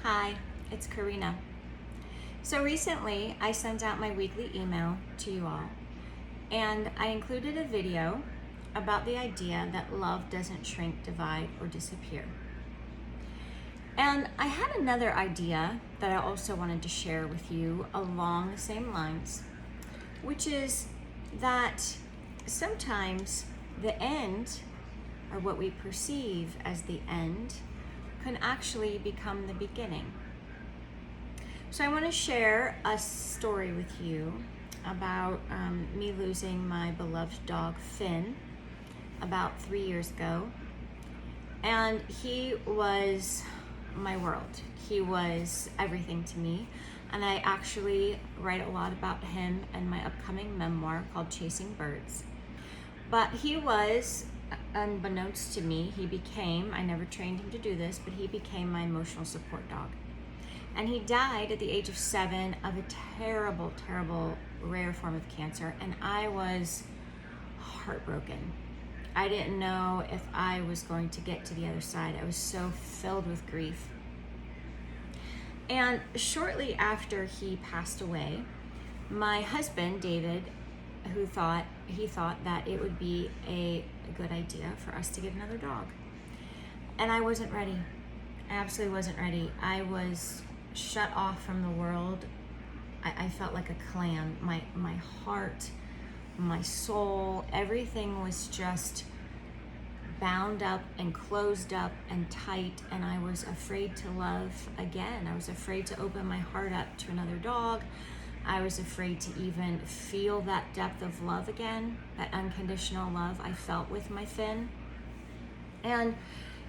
Hi, it's Karena. So recently I sent out my weekly email to you all, and I included a video about the idea that love doesn't shrink, divide, or disappear. And I had another idea that I also wanted to share with you along the same lines, which is that sometimes the end, or what we perceive as the end, can actually become the beginning. So I want to share a story with you about me losing my beloved dog Finn about 3 years ago. And he was my world. He was everything to me. And I actually write a lot about him in my upcoming memoir called Chasing Birds. But he was, unbeknownst to me, I never trained him to do this, but he became my emotional support dog. And he died at the age of 7 of a terrible, terrible, rare form of cancer. And I was heartbroken. I didn't know if I was going to get to the other side. I was so filled with grief. And shortly after he passed away, my husband, David, thought that it would be a good idea for us to get another dog. And I wasn't ready. I absolutely wasn't ready. I was shut off from the world. I felt like a clam. My heart, my soul, everything was just bound up and closed up and tight, and I was afraid to love again. I was afraid to open my heart up to another dog. I was afraid to even feel that depth of love again, that unconditional love I felt with my Finn. And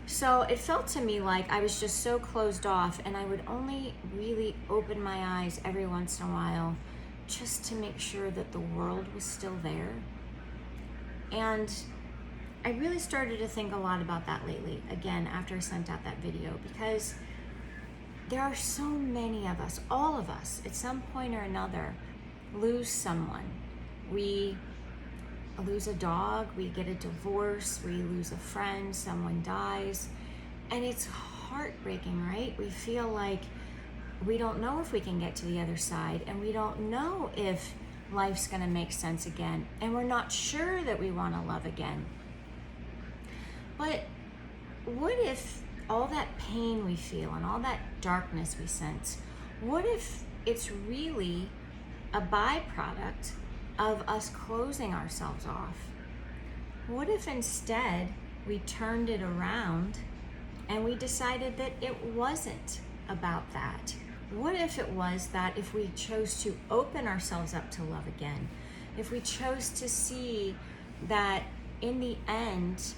so it felt to me like I was just so closed off, and I would only really open my eyes every once in a while just to make sure that the world was still there. And I really started to think a lot about that lately, again, after I sent out that video, because there are so many of us, all of us, at some point or another, lose someone. We lose a dog, we get a divorce, we lose a friend, someone dies, and it's heartbreaking, right? We feel like we don't know if we can get to the other side, and we don't know if life's gonna make sense again, and we're not sure that we wanna love again. But what if all that pain we feel and all that darkness we sense, what if it's really a byproduct of us closing ourselves off? What if instead we turned it around and we decided that it wasn't about that? What if it was that if we chose to open ourselves up to love again, if we chose to see that in the end,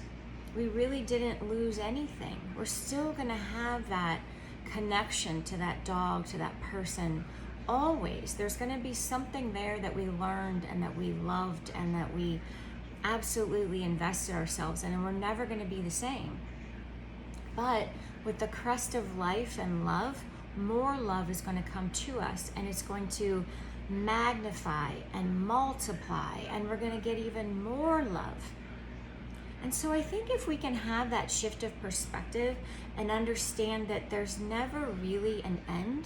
we really didn't lose anything. We're still gonna have that connection to that dog, to that person, always. There's gonna be something there that we learned and that we loved and that we absolutely invested ourselves in, and we're never gonna be the same. But with the crust of life and love, more love is gonna come to us, and it's going to magnify and multiply, and we're gonna get even more love. And so I think if we can have that shift of perspective and understand that there's never really an end,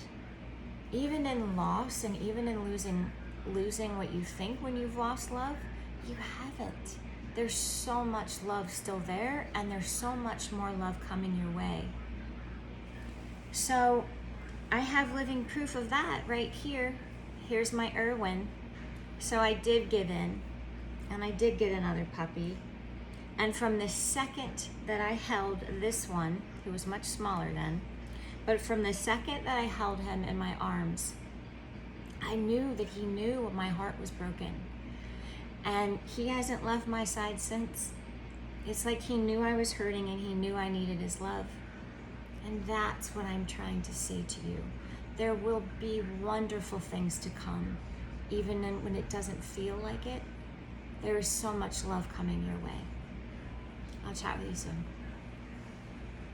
even in loss and even in losing what you think when you've lost love, you haven't. There's so much love still there, and there's so much more love coming your way. So I have living proof of that right here. Here's my Irwin. So I did give in, and I did get another puppy. And from the second that I held this one, who was much smaller then, but from the second that I held him in my arms, I knew that he knew my heart was broken. And he hasn't left my side since. It's like he knew I was hurting and he knew I needed his love. And that's what I'm trying to say to you. There will be wonderful things to come, even when it doesn't feel like it. There is so much love coming your way. I'll chat with you soon.